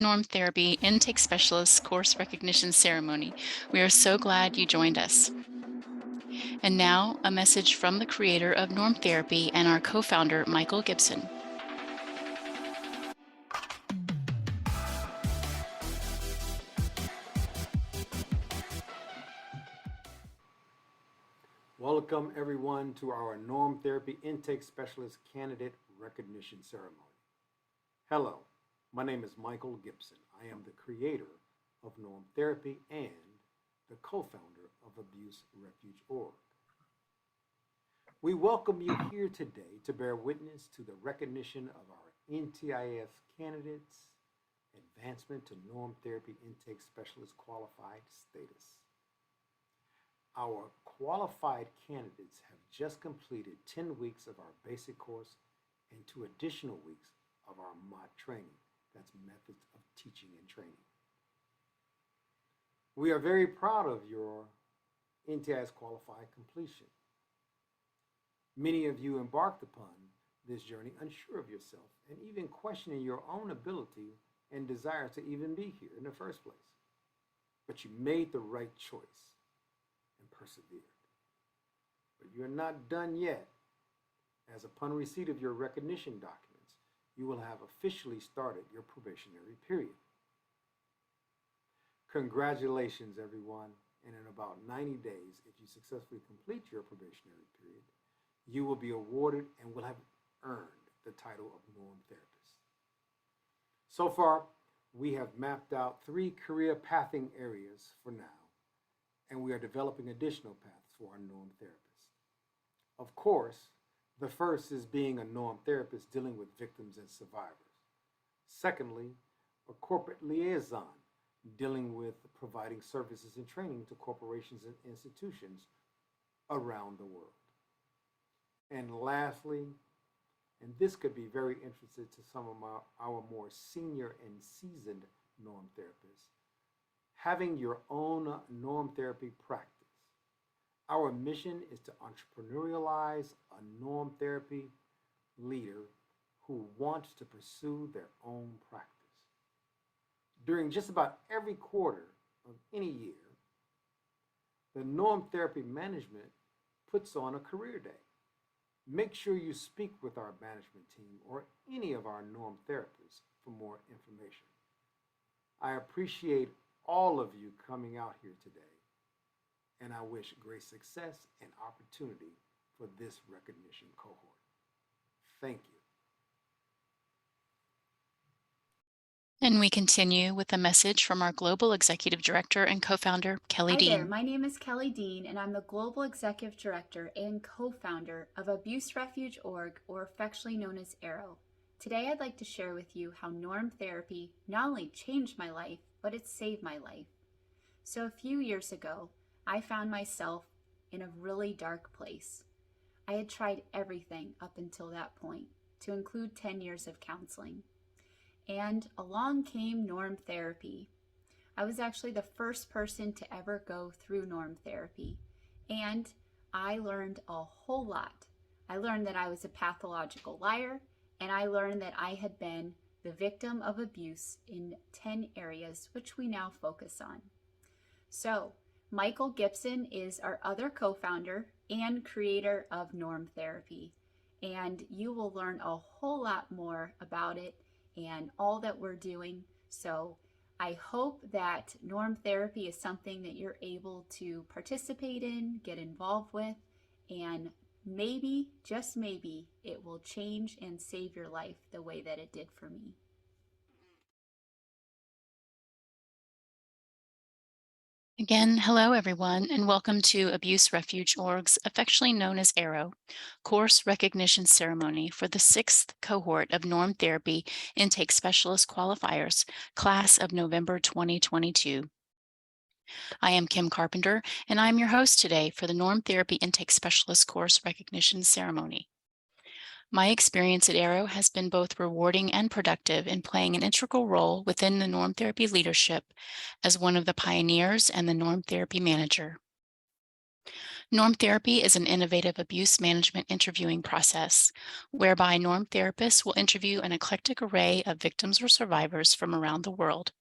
Norm Therapy Intake Specialist Course Recognition Ceremony. We are so glad you joined us. And now, a message from the creator of Norm Therapy and our co-founder, Michael Gibson. Welcome everyone to our Norm Therapy Intake Specialist Candidate Recognition Ceremony. Hello, my name is Michael Gibson. I am the creator of Norm Therapy and the co-founder of Abuse Refuge Org. We welcome you here today to bear witness to the recognition of our NTIS candidates, advancement to Norm Therapy Intake Specialist qualified status. Our qualified candidates have just completed 10 weeks of our basic course and 2 additional weeks of our MOT training. That's methods of teaching and training. We are very proud of your NTIS qualified completion. Many of you embarked upon this journey unsure of yourself and even questioning your own ability and desire to even be here in the first place. But you made the right choice and persevered. But you're not done yet, as upon receipt of your recognition documents, you will have officially started your probationary period. Congratulations, everyone, and in about 90 days, if you successfully complete your probationary period, you will be awarded and will have earned the title of Norm Therapist. So far, we have mapped out 3 career pathing areas for now, and we are developing additional paths for our Norm Therapists. Of course, the first is being a Norm Therapist dealing with victims and survivors. Secondly, a corporate liaison dealing with providing services and training to corporations and institutions around the world. And lastly, and this could be very interesting to some of our more senior and seasoned Norm Therapists, having your own Norm Therapy practice. Our mission is to entrepreneurialize a Norm Therapy leader who wants to pursue their own practice. During just about every quarter of any year, the Norm Therapy management puts on a career day. Make sure you speak with our management team or any of our Norm Therapists for more information. I appreciate all of you coming out here today, and I wish great success and opportunity for this recognition cohort. Thank you. And we continue with a message from our Global Executive Director and co-founder, Kelly Dean. Hi there, my name is Kelly Dean, and I'm the Global Executive Director and co-founder of Abuse Refuge Org, or affectionately known as ARROW. Today I'd like to share with you how Norm Therapy not only changed my life, but it saved my life. So a few years ago, I found myself in a really dark place. I had tried everything up until that point, to include 10 years of counseling. And along came Norm Therapy. I was actually the first person to ever go through Norm Therapy, and I learned a whole lot. I learned that I was a pathological liar, and I learned that I had been the victim of abuse in 10 areas, which we now focus on. So, Michael Gibson is our other co-founder and creator of Norm Therapy, and you will learn a whole lot more about it and all that we're doing. So I hope that Norm Therapy is something that you're able to participate in, get involved with, and maybe, just maybe, it will change and save your life the way that it did for me. Again, hello everyone, and welcome to Abuse Refuge Org's, affectionately known as ARROW, Course Recognition Ceremony for the 6th cohort of Norm Therapy Intake Specialist Qualifiers, class of November 2022. I am Kim Carpenter, and I am your host today for the Norm Therapy Intake Specialist Course Recognition Ceremony. My experience at ARROW has been both rewarding and productive in playing an integral role within the Norm Therapy leadership as one of the pioneers and the Norm Therapy manager. Norm therapy is an innovative abuse management interviewing process whereby norm therapists will interview an eclectic array of victims or survivors from around the world,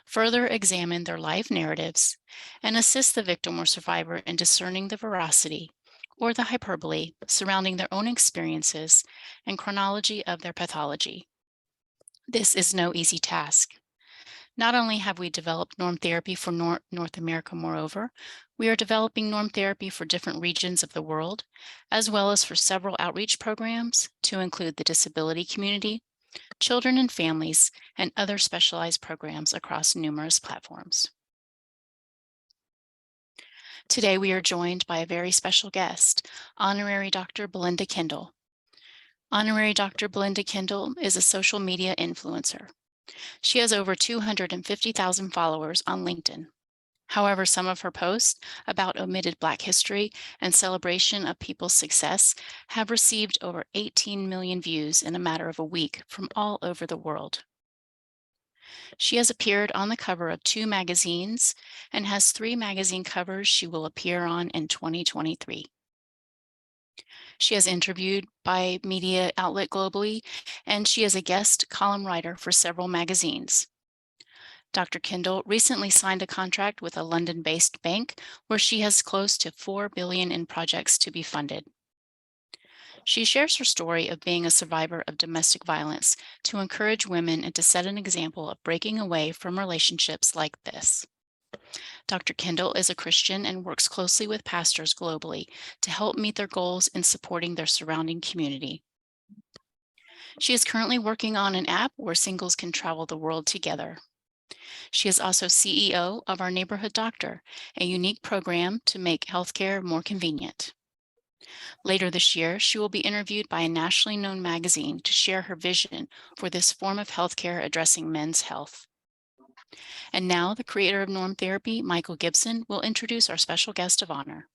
further examine their life narratives, and assist the victim or survivor in discerning the veracity or the hyperbole surrounding their own experiences and chronology of their pathology. This is no easy task. Not only have we developed norm therapy for North America, moreover, we are developing norm therapy for different regions of the world, as well as for several outreach programs to include the disability community, children and families, and other specialized programs across numerous platforms. Today, we are joined by a very special guest, Honorary Dr. Belinda Kendall. Honorary Dr. Belinda Kendall is a social media influencer. She has over 250,000 followers on LinkedIn. However, some of her posts about omitted Black history and celebration of people's success have received over 18 million views in a matter of a week from all over the world. She has appeared on the cover of 2 magazines and has 3 magazine covers she will appear on in 2023. She has interviewed by media outlet globally, and she is a guest column writer for several magazines. Dr. Kendall recently signed a contract with a London-based bank where she has close to $4 billion in projects to be funded. She shares her story of being a survivor of domestic violence to encourage women and to set an example of breaking away from relationships like this. Dr. Kendall is a Christian and works closely with pastors globally to help meet their goals in supporting their surrounding community. She is currently working on an app where singles can travel the world together. She is also CEO of Our Neighborhood Doctor, a unique program to make healthcare more convenient. Later this year, she will be interviewed by a nationally known magazine to share her vision for this form of healthcare addressing men's health. And now the creator of norm therapy, Michael Gibson, will introduce our special guest of honor.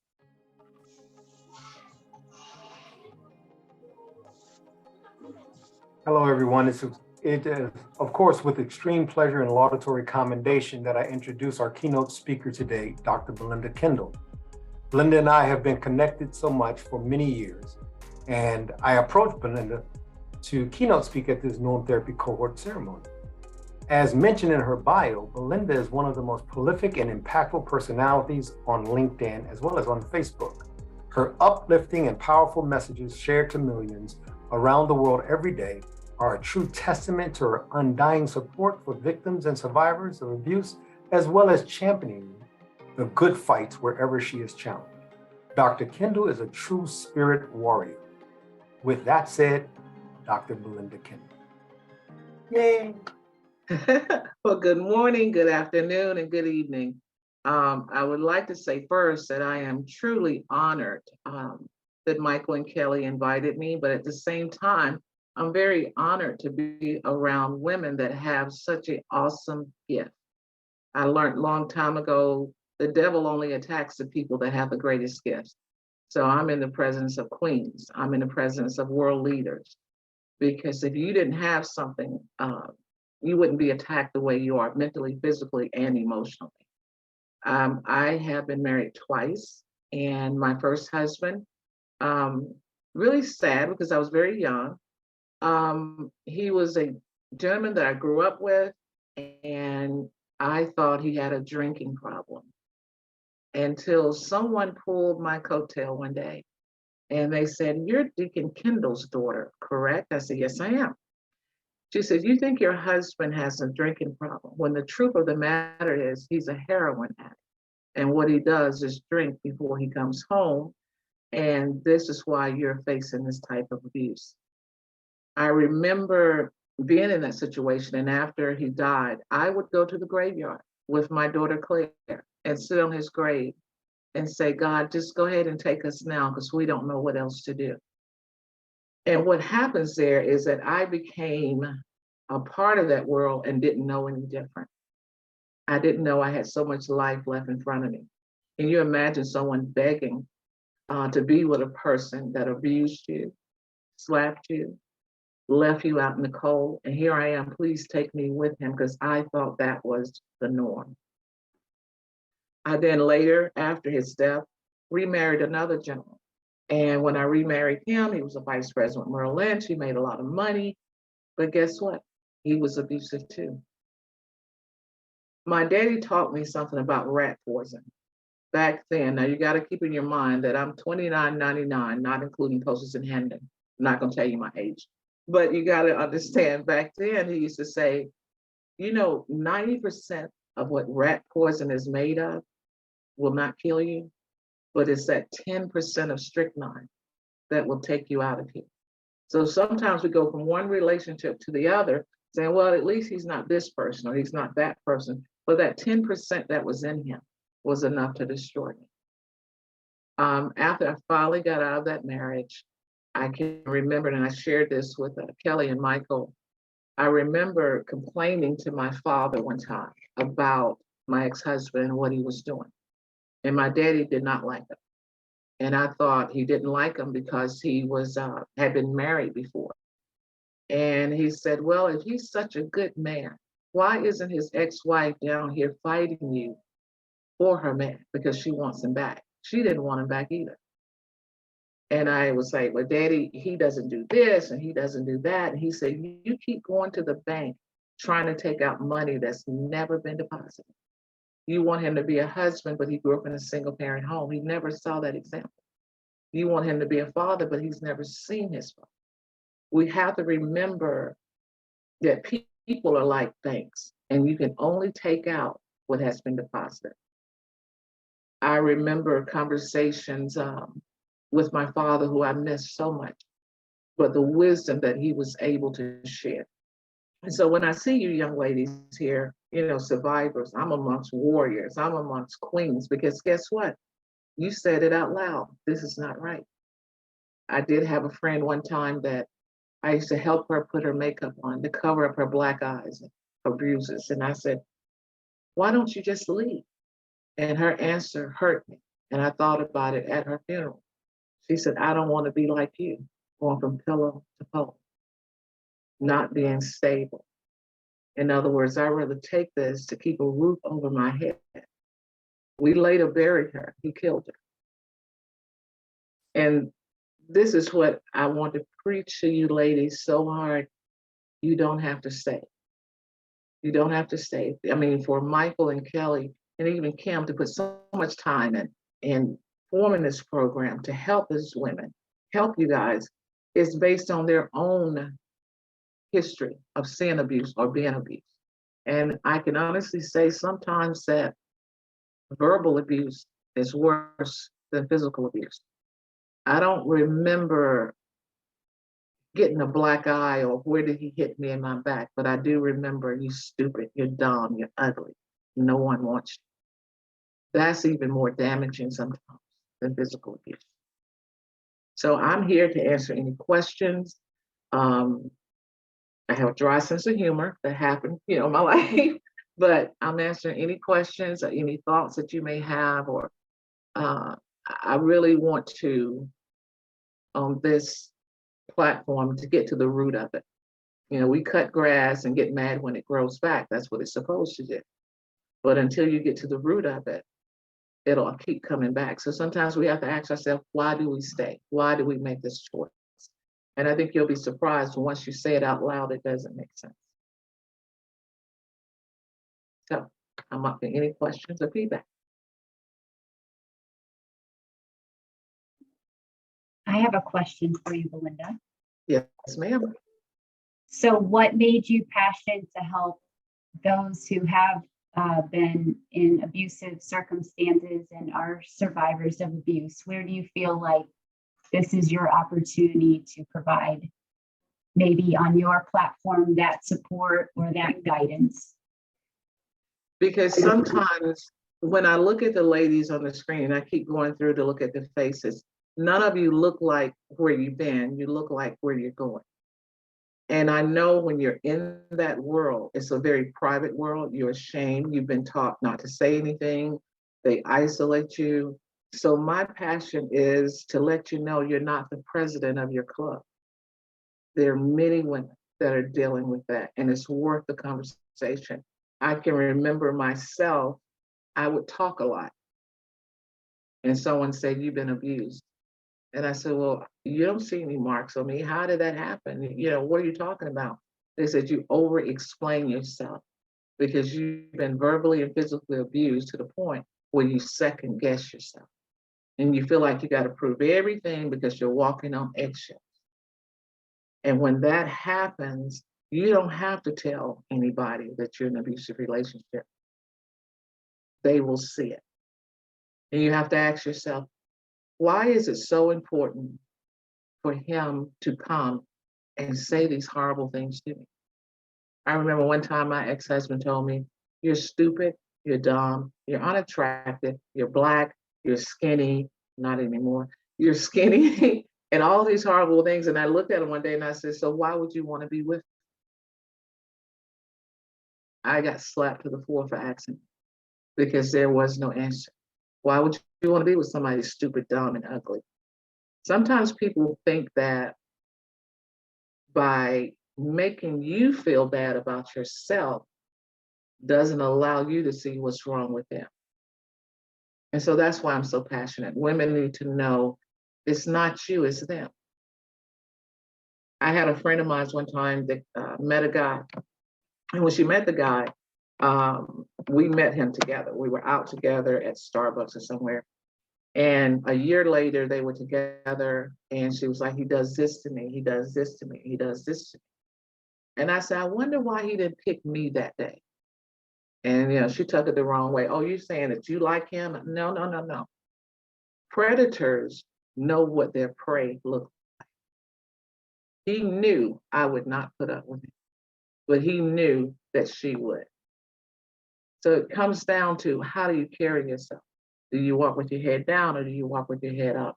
Hello, everyone. It is, of course, with extreme pleasure and laudatory commendation that I introduce our keynote speaker today, Dr. Belinda Kendall. Belinda and I have been connected so much for many years, and I approached Belinda to keynote speak at this norm therapy cohort ceremony. As mentioned in her bio, Belinda is one of the most prolific and impactful personalities on LinkedIn as well as on Facebook. Her uplifting and powerful messages shared to millions around the world every day are a true testament to her undying support for victims and survivors of abuse, as well as championing the good fights wherever she is challenged. Dr. Kendall is a true spirit warrior. With that said, Dr. Belinda Kendall. Yay. Well, good morning, good afternoon, and good evening. I would like to say first that I am truly honored that Michael and Kelly invited me, but at the same time, I'm very honored to be around women that have such an awesome gift. I learned a long time ago, the devil only attacks the people that have the greatest gifts. So I'm in the presence of queens. I'm in the presence of world leaders. Because if you didn't have something, you wouldn't be attacked the way you are mentally, physically, and emotionally. I have been married twice, and my first husband, really sad because I was very young. He was a gentleman that I grew up with, and I thought he had a drinking problem until someone pulled my coattail one day and they said, "You're Deacon Kendall's daughter, correct?" I said, "Yes, I am." She said, "You think your husband has a drinking problem, when the truth of the matter is he's a heroin addict. And what he does is drink before he comes home. And this is why you're facing this type of abuse." I remember being in that situation, and after he died, I would go to the graveyard with my daughter Claire and sit on his grave and say, "God, just go ahead and take us now because we don't know what else to do." And what happens there is that I became a part of that world and didn't know any different. I didn't know I had so much life left in front of me. Can you imagine someone begging to be with a person that abused you, slapped you, left you out in the cold, and here I am, please take me with him, because I thought that was the norm. I then later, after his death, remarried another gentleman. And when I remarried him, he was a vice president at Merrill Lynch. He made a lot of money. But guess what? He was abusive too. My daddy taught me something about rat poison back then. Now you got to keep in your mind that I'm 29.99, not including postage and handling. I'm not going to tell you my age, but you got to understand back then he used to say, 90% of what rat poison is made of will not kill you, but it's that 10% of strychnine that will take you out of here. So sometimes we go from one relationship to the other saying, well, at least he's not this person or he's not that person. But that 10% that was in him was enough to destroy me. After I finally got out of that marriage, I can remember, and I shared this with Kelly and Michael, I remember complaining to my father one time about my ex-husband and what he was doing. And my daddy did not like him. And I thought he didn't like him because he was had been married before. And he said, well, if he's such a good man, why isn't his ex-wife down here fighting you for her man? Because she wants him back. She didn't want him back either. And I was like, well, Daddy, he doesn't do this and he doesn't do that. And he said, you keep going to the bank trying to take out money that's never been deposited. You want him to be a husband, but he grew up in a single parent home. He never saw that example. You want him to be a father, but he's never seen his father. We have to remember that people are like banks, and you can only take out what has been deposited. I remember conversations with my father, who I missed so much, but the wisdom that he was able to share. And so when I see you young ladies here, survivors, I'm amongst warriors, I'm amongst queens, because guess what? You said it out loud. This is not right. I did have a friend one time that I used to help her put her makeup on to cover up her black eyes and her bruises. And I said, why don't you just leave? And her answer hurt me. And I thought about it at her funeral. She said, I don't want to be like you, going from pillow to pillow, not being stable. In other words, I'd rather take this to keep a roof over my head. We later buried her. He killed her. And this is what I want to preach to you ladies so hard. You don't have to stay. You don't have to stay. I mean, for Michael and Kelly and even Kim to put so much time in forming this program to help these women, help you guys, is based on their own history of seeing abuse or being abused. And I can honestly say sometimes that verbal abuse is worse than physical abuse. I don't remember getting a black eye or where did he hit me in my back, but I do remember, you stupid, you're dumb, you're ugly, no one wants you. That's even more damaging sometimes than physical abuse. So I'm here to answer any questions. I have a dry sense of humor that happened, in my life, but I'm answering any questions or any thoughts that you may have, or I really want to, on this platform, to get to the root of it. We cut grass and get mad when it grows back. That's what it's supposed to do. But until you get to the root of it, it'll keep coming back. So sometimes we have to ask ourselves, why do we stay? Why do we make this choice? And I think you'll be surprised once you say it out loud, it doesn't make sense. So I'm up for any questions or feedback. I have a question for you, Belinda. Yes, ma'am. So what made you passionate to help those who have been in abusive circumstances and are survivors of abuse? Where do you feel like this is your opportunity to provide, maybe on your platform, that support or that guidance? Because sometimes when I look at the ladies on the screen, and I keep going through to look at the faces, none of you look like where you've been, you look like where you're going. And I know when you're in that world, it's a very private world, you're ashamed, you've been taught not to say anything, they isolate you. So my passion is to let you know you're not the president of your club. There are many women that are dealing with that, and it's worth the conversation. I can remember myself, I would talk a lot. and someone said, "You've been abused." And I said, "Well, you don't see any marks on me. How did that happen? What are you talking about?" They said, "You over explain yourself because you've been verbally and physically abused to the point where you second guess yourself. And you feel like you got to prove everything because you're walking on eggshells. And when that happens, you don't have to tell anybody that you're in an abusive relationship. They will see it. And you have to ask yourself, why is it so important for him to come and say these horrible things to me? I remember one time my ex-husband told me, "You're stupid, you're dumb, you're unattractive, you're black, you're skinny," not anymore, "you're skinny," and all these horrible things. And I looked at him one day and I said, "So why would you want to be with me?" I got slapped to the floor for asking because there was no answer. Why would you want to be with somebody stupid, dumb, and ugly? Sometimes people think that by making you feel bad about yourself doesn't allow you to see what's wrong with them. And so that's why I'm so passionate. Women need to know it's not you, it's them. I had a friend of mine one time that met a guy. And when she met the guy, we met him together. We were out together at Starbucks or somewhere. And a year later, they were together. And she was like, "He does this to me. He does this to me. He does this to me." And I said, "I wonder why he didn't pick me that day." And she took it the wrong way. "Oh, you're saying that you like him?" No, no, no, no. Predators know what their prey looks like. He knew I would not put up with it, but he knew that she would. So it comes down to, how do you carry yourself? Do you walk with your head down or do you walk with your head up?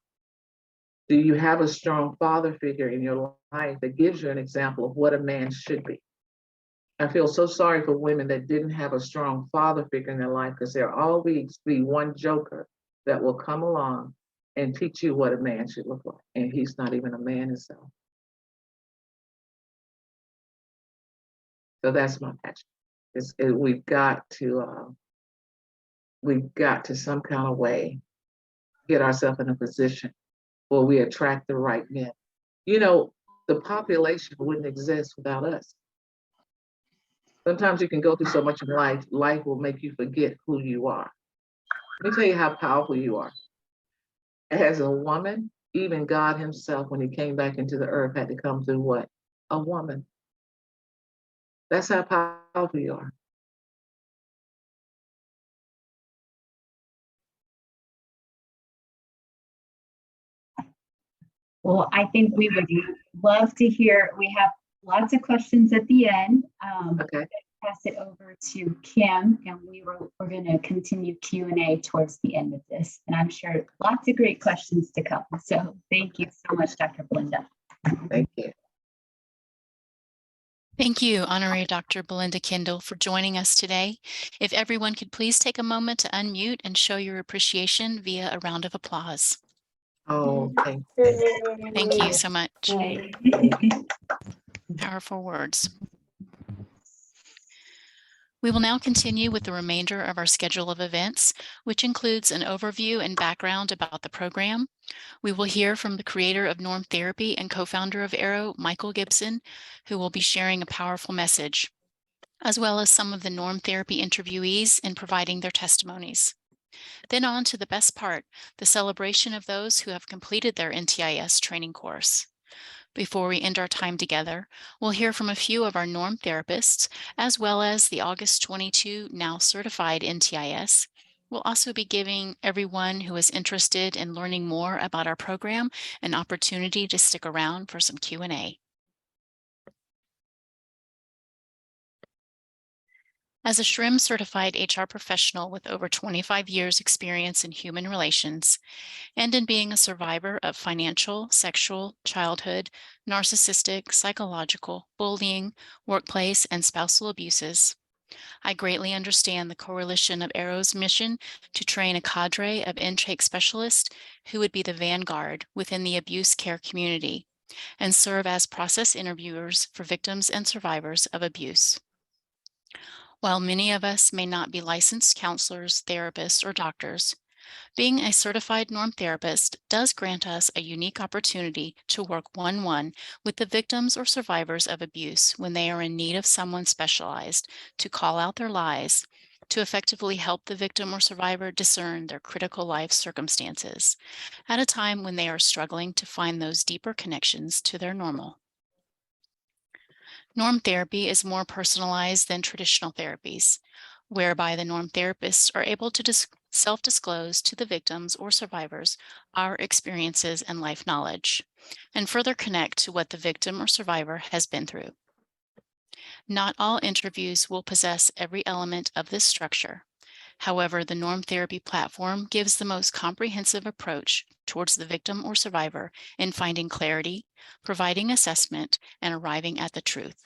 Do you have a strong father figure in your life that gives you an example of what a man should be? I feel so sorry for women that didn't have a strong father figure in their life, because there'll always be one joker that will come along and teach you what a man should look like. And he's not even a man himself. So that's my passion. We've got to some kind of way get ourselves in a position where we attract the right men. The population wouldn't exist without us. Sometimes you can go through so much in life will make you forget who you are. Let me tell you how powerful you are. As a woman, even God himself, when he came back into the earth, had to come through what? A woman. That's how powerful you are. Well, I think we would love to hear, we have lots of questions at the end. Okay. Pass it over to Kim, and we're going to continue Q&A towards the end of this. And I'm sure lots of great questions to come. So thank you so much, Dr. Belinda. Thank you. Thank you, Honorary Dr. Belinda Kendall, for joining us today. If everyone could please take a moment to unmute and show your appreciation via a round of applause. Oh, thank you. Thank you so much. Powerful words. We will now continue with the remainder of our schedule of events, which includes an overview and background about the program. We will hear from the creator of Norm Therapy and co-founder of Arrow, Michael Gibson, who will be sharing a powerful message, as well as some of the Norm Therapy interviewees in providing their testimonies. Then on to the best part, the celebration of those who have completed their NTIS training course. Before we end our time together, we'll hear from a few of our Norm therapists, as well as the August 22 now certified NTIS. We'll also be giving everyone who is interested in learning more about our program an opportunity to stick around for some Q&A. As a SHRM certified HR professional with over 25 years experience in human relations, and in being a survivor of financial, sexual, childhood, narcissistic, psychological, bullying, workplace, and spousal abuses, I greatly understand the Coalition of Arrow's mission to train a cadre of intake specialists who would be the vanguard within the abuse care community and serve as process interviewers for victims and survivors of abuse. While many of us may not be licensed counselors, therapists, or doctors, Being a certified norm therapist does grant us a unique opportunity to work one-on-one with the victims or survivors of abuse when they are in need of someone specialized to call out their lies, to effectively help the victim or survivor discern their critical life circumstances at a time when they are struggling to find those deeper connections to their normal. Norm therapy is more personalized than traditional therapies, whereby the norm therapists are able to self-disclose to the victims or survivors our experiences and life knowledge, and further connect to what the victim or survivor has been through. Not all interviews will possess every element of this structure. However, the norm therapy platform gives the most comprehensive approach towards the victim or survivor in finding clarity, providing assessment, and arriving at the truth.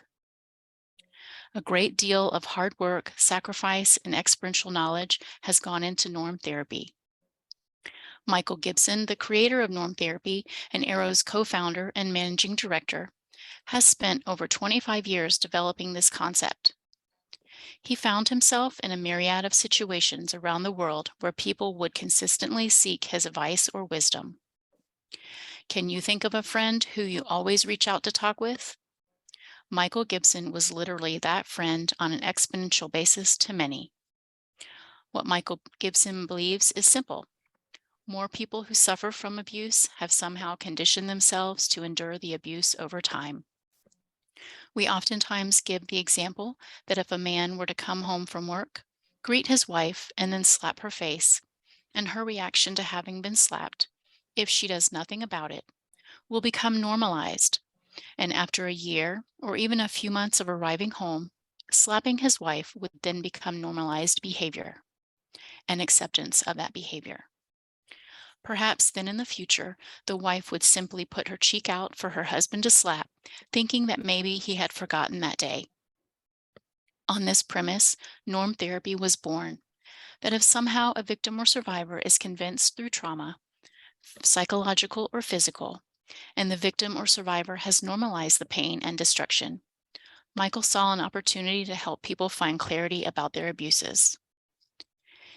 A great deal of hard work, sacrifice, and experiential knowledge has gone into norm therapy. Michael Gibson, the creator of norm therapy and Arrow's co-founder and managing director, has spent over 25 years developing this concept. He found himself in a myriad of situations around the world where people would consistently seek his advice or wisdom. Can you think of a friend who you always reach out to talk with? Michael Gibson was literally that friend on an exponential basis to many. What Michael Gibson believes is simple. More people who suffer from abuse have somehow conditioned themselves to endure the abuse over time. We oftentimes give the example that if a man were to come home from work, greet his wife, and then slap her face, and her reaction to having been slapped, if she does nothing about it, will become normalized. And after a year or even a few months of arriving home, slapping his wife would then become normalized behavior and acceptance of that behavior. Perhaps then in the future, the wife would simply put her cheek out for her husband to slap, thinking that maybe he had forgotten that day. On this premise, norm therapy was born, that if somehow a victim or survivor is convinced through trauma, psychological or physical, and the victim or survivor has normalized the pain and destruction, Michael saw an opportunity to help people find clarity about their abuses.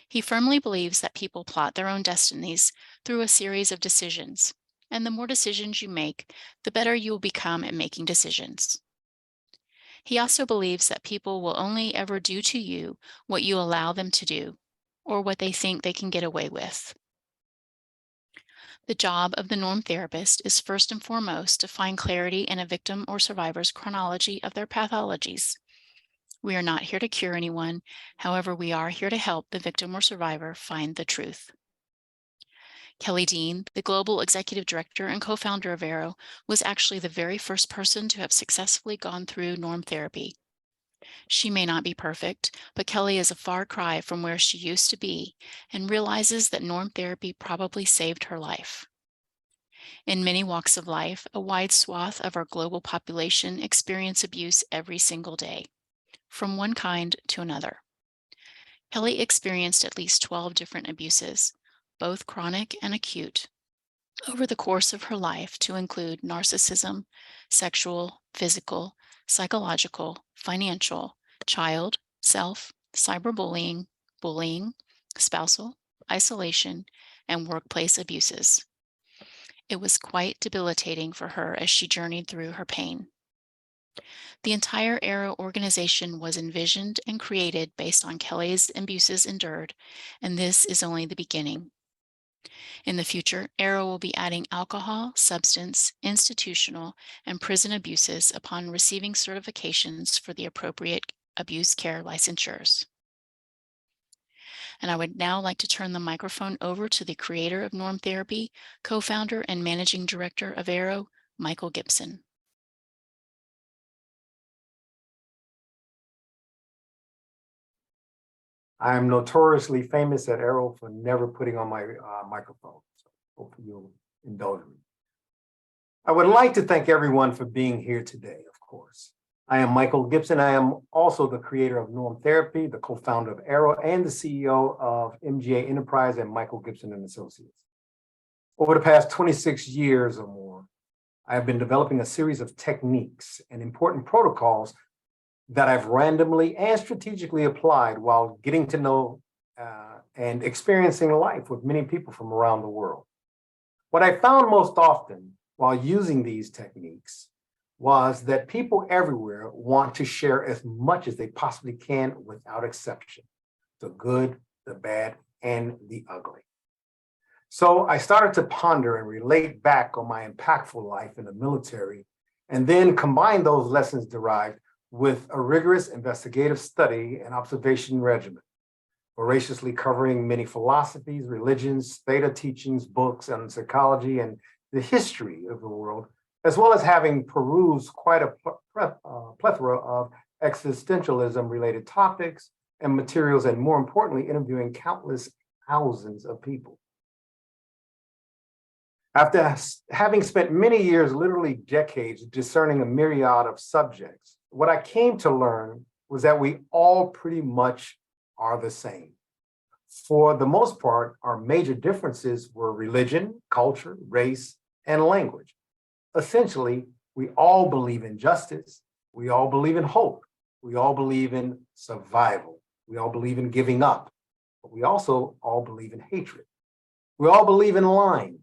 He firmly believes that people plot their own destinies through a series of decisions, and the more decisions you make, the better you will become at making decisions. He also believes that people will only ever do to you what you allow them to do, or what they think they can get away with. The job of the norm therapist is first and foremost to find clarity in a victim or survivor's chronology of their pathologies. We are not here to cure anyone. However, we are here to help the victim or survivor find the truth. Kelly Dean, the global executive director and co-founder of Arrow, was actually the very first person to have successfully gone through norm therapy. She may not be perfect, but Kelly is a far cry from where she used to be and realizes that norm therapy probably saved her life. In many walks of life, a wide swath of our global population experience abuse every single day, from one kind to another. Kelly experienced at least 12 different abuses, both chronic and acute, over the course of her life, to include narcissism, sexual, physical, psychological, financial, child, self, cyberbullying, bullying, spousal, isolation, and workplace abuses. It was quite debilitating for her as she journeyed through her pain. The entire Arrow organization was envisioned and created based on Kelly's abuses endured, and this is only the beginning. In the future, Arrow will be adding alcohol, substance, institutional, and prison abuses upon receiving certifications for the appropriate abuse care licensures. And I would now like to turn the microphone over to the creator of Norm Therapy, co-founder and managing director of Arrow, Michael Gibson. I am notoriously famous at Arrow for never putting on my microphone. So hopefully you'll indulge me. I would like to thank everyone for being here today, of course. I am Michael Gibson. I am also the creator of Norm Therapy, the co-founder of Arrow, and the CEO of MGA Enterprise and Michael Gibson and Associates. Over the past 26 years or more, I have been developing a series of techniques and important protocols that I've randomly and strategically applied while getting to know and experiencing life with many people from around the world. What I found most often while using these techniques was that people everywhere want to share as much as they possibly can without exception, the good, the bad, and the ugly. So I started to ponder and relate back on my impactful life in the military, and then combine those lessons derived with a rigorous investigative study and observation regimen, voraciously covering many philosophies, religions, theta teachings, books on psychology and the history of the world, as well as having perused quite a plethora of existentialism-related topics and materials, and more importantly, interviewing countless thousands of people. After having spent many years, literally decades, discerning a myriad of subjects, what I came to learn was that we all pretty much are the same. For the most part, our major differences were religion, culture, race, and language. Essentially, we all believe in justice. We all believe in hope. We all believe in survival. We all believe in giving up. But we also all believe in hatred. We all believe in lying.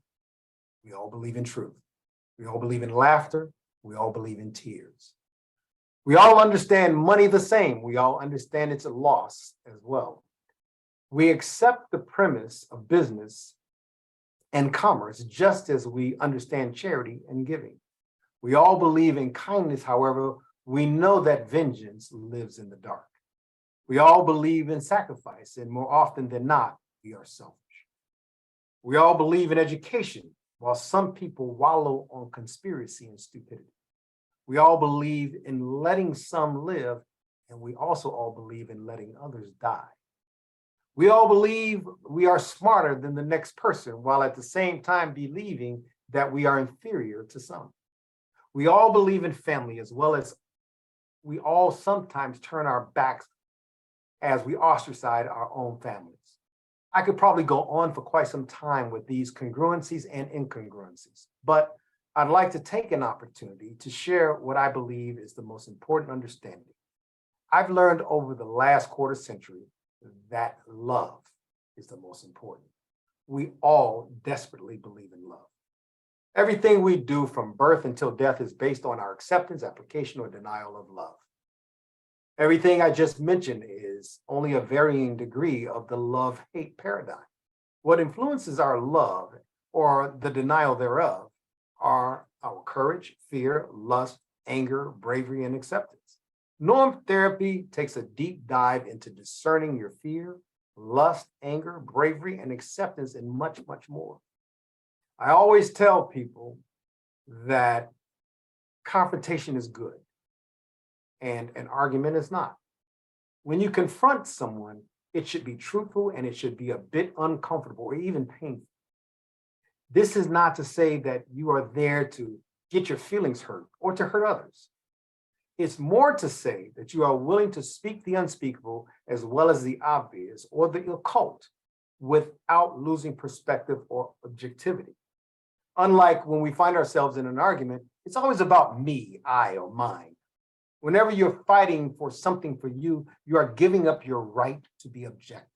We all believe in truth. We all believe in laughter. We all believe in tears. We all understand money the same. We all understand its a loss as well. We accept the premise of business and commerce just as we understand charity and giving. We all believe in kindness. However, we know that vengeance lives in the dark. We all believe in sacrifice, and more often than not, we are selfish. We all believe in education, while some people wallow on conspiracy and stupidity. We all believe in letting some live, and we also all believe in letting others die. We all believe we are smarter than the next person, while at the same time believing that we are inferior to some. We all believe in family, as well as we all sometimes turn our backs as we ostracize our own families. I could probably go on for quite some time with these congruencies and incongruencies, but I'd like to take an opportunity to share what I believe is the most important understanding. I've learned over the last quarter century that love is the most important. We all desperately believe in love. Everything we do from birth until death is based on our acceptance, application, or denial of love. Everything I just mentioned is only a varying degree of the love-hate paradigm. What influences our love or the denial thereof are our courage, fear, lust, anger, bravery, and acceptance. Norm therapy takes a deep dive into discerning your fear, lust, anger, bravery, and acceptance, and much, much more. I always tell people that confrontation is good and an argument is not. When you confront someone, it should be truthful and it should be a bit uncomfortable or even painful. This is not to say that you are there to get your feelings hurt or to hurt others. It's more to say that you are willing to speak the unspeakable as well as the obvious or the occult without losing perspective or objectivity. Unlike when we find ourselves in an argument, it's always about me, I, or mine. Whenever you're fighting for something for you, you are giving up your right to be objective.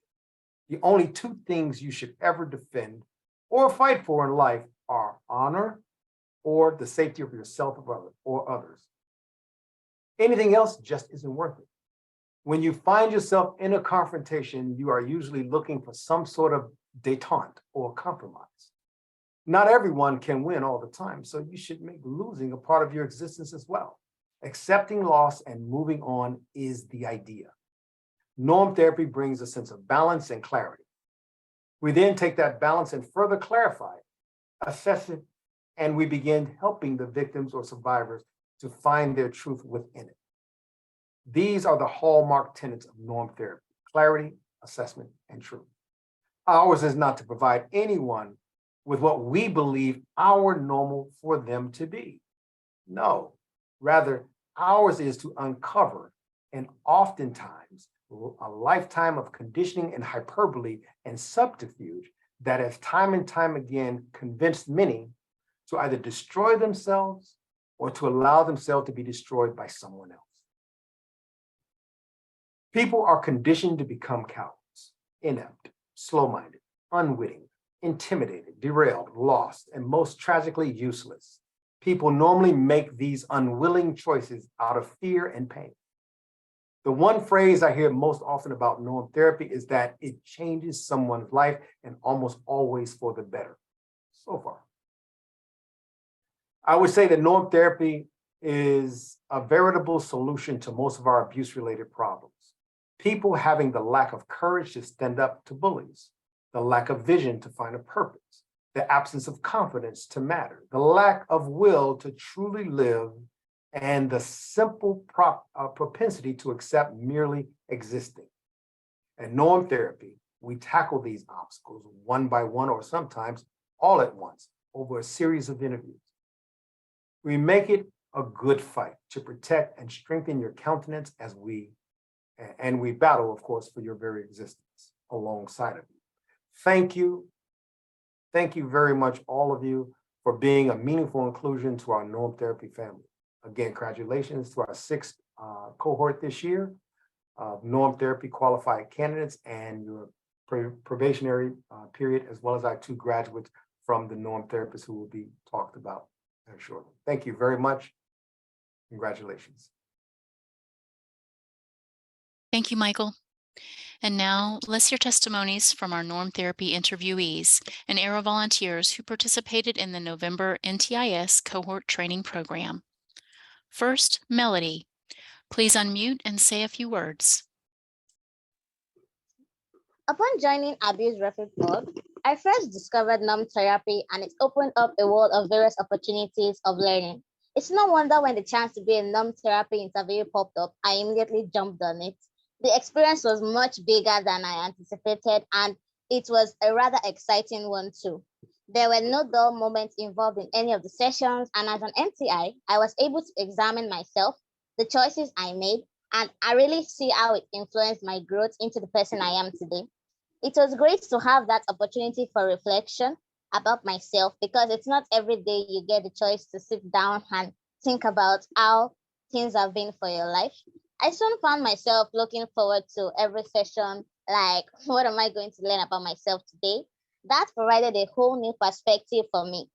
The only two things you should ever defend or fight for in life are honor or the safety of yourself or others. Anything else just isn't worth it. When you find yourself in a confrontation, you are usually looking for some sort of détente or compromise. Not everyone can win all the time, so you should make losing a part of your existence as well. Accepting loss and moving on is the idea. Norm therapy brings a sense of balance and clarity. We then take that balance and further clarify it, assess it, and we begin helping the victims or survivors to find their truth within it. These are the hallmark tenets of norm therapy: clarity, assessment, and truth. Ours is not to provide anyone with what we believe our normal for them to be. No, rather, ours is to uncover, and oftentimes a lifetime of conditioning and hyperbole and subterfuge that has time and time again convinced many to either destroy themselves or to allow themselves to be destroyed by someone else. People are conditioned to become cowards. inept, slow-minded, unwitting, intimidated, derailed, lost, and most tragically useless. People normally make these unwilling choices out of fear and pain. The one phrase I hear most often about norm therapy is that it changes someone's life and almost always for the better. So far. I would say that norm therapy is a veritable solution to most of our abuse-related problems. People having the lack of courage to stand up to bullies, the lack of vision to find a purpose, the absence of confidence to matter, the lack of will to truly live, and the simple propensity to accept merely existing. In norm therapy, we tackle these obstacles one by one or sometimes all at once over a series of interviews. We make it a good fight to protect and strengthen your countenance as we battle, of course, for your very existence alongside of you. Thank you. Thank you very much, all of you, for being a meaningful inclusion to our norm therapy family. Again, congratulations to our 6th cohort this year of norm therapy qualified candidates and your probationary period, as well as our 2 graduates from the norm therapists who will be talked about shortly. Thank you very much. Congratulations. Thank you, Michael. And now let's hear testimonies from our norm therapy interviewees and ARROW volunteers who participated in the November NTIS Cohort Training Program. First, Melody. Please unmute and say a few words. Upon joining Abuse Refuge Org, I first discovered norm therapy, and it opened up a world of various opportunities of learning. It's no wonder when the chance to be a norm therapy interview popped up, I immediately jumped on it. The experience was much bigger than I anticipated, and it was a rather exciting one too. There were no dull moments involved in any of the sessions, and as an NTI, I was able to examine myself, the choices I made, and I really see how it influenced my growth into the person I am today. It was great to have that opportunity for reflection about myself, because it's not every day you get the choice to sit down and think about how things have been for your life. I soon found myself looking forward to every session, like, what am I going to learn about myself today? That provided a whole new perspective for me.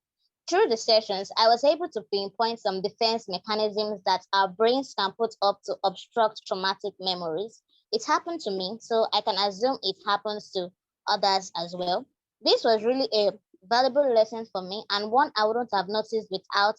Through the sessions, I was able to pinpoint some defense mechanisms that our brains can put up to obstruct traumatic memories. It happened to me, so I can assume it happens to others as well. This was really a valuable lesson for me, and one I wouldn't have noticed without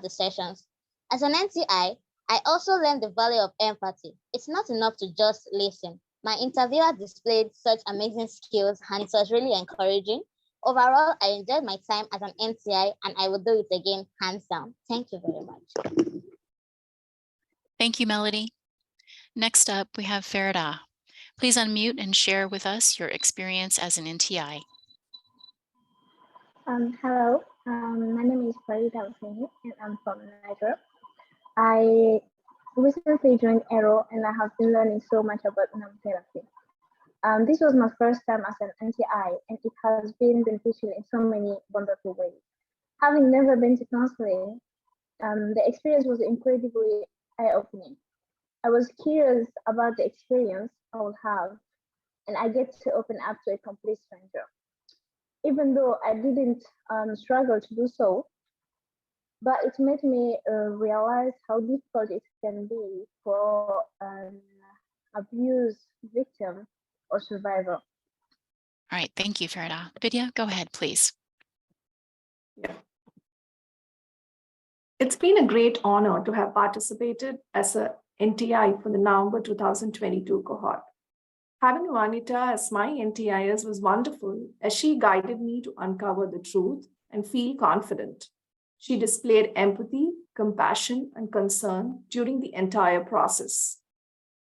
the sessions. As an NTI, I also learned the value of empathy. It's not enough to just listen. My interviewer displayed such amazing skills, and it was really encouraging. Overall, I enjoyed my time as an NTI, and I will do it again, hands down. Thank you very much. Thank you, Melody. Next up, we have Farida. Please unmute and share with us your experience as an NTI. Hello, my name is Farida and I'm from Nigeria. I recently joined ARROW, and I have been learning so much about norm therapy. This was my first time as an NTI, and it has been beneficial in so many wonderful ways. Having never been to counseling, the experience was incredibly eye-opening. I was curious about the experience I would have, and I get to open up to a complete stranger. Even though I didn't struggle to do so, but it made me realize how difficult it can be for an abuse victim or survivor. All right, thank you, Farida. Vidya, go ahead, please. Yeah. It's been a great honor to have participated as an NTI for the November 2022 cohort. Having Vanita as my NTIS was wonderful, as she guided me to uncover the truth and feel confident. She displayed empathy, compassion, and concern during the entire process.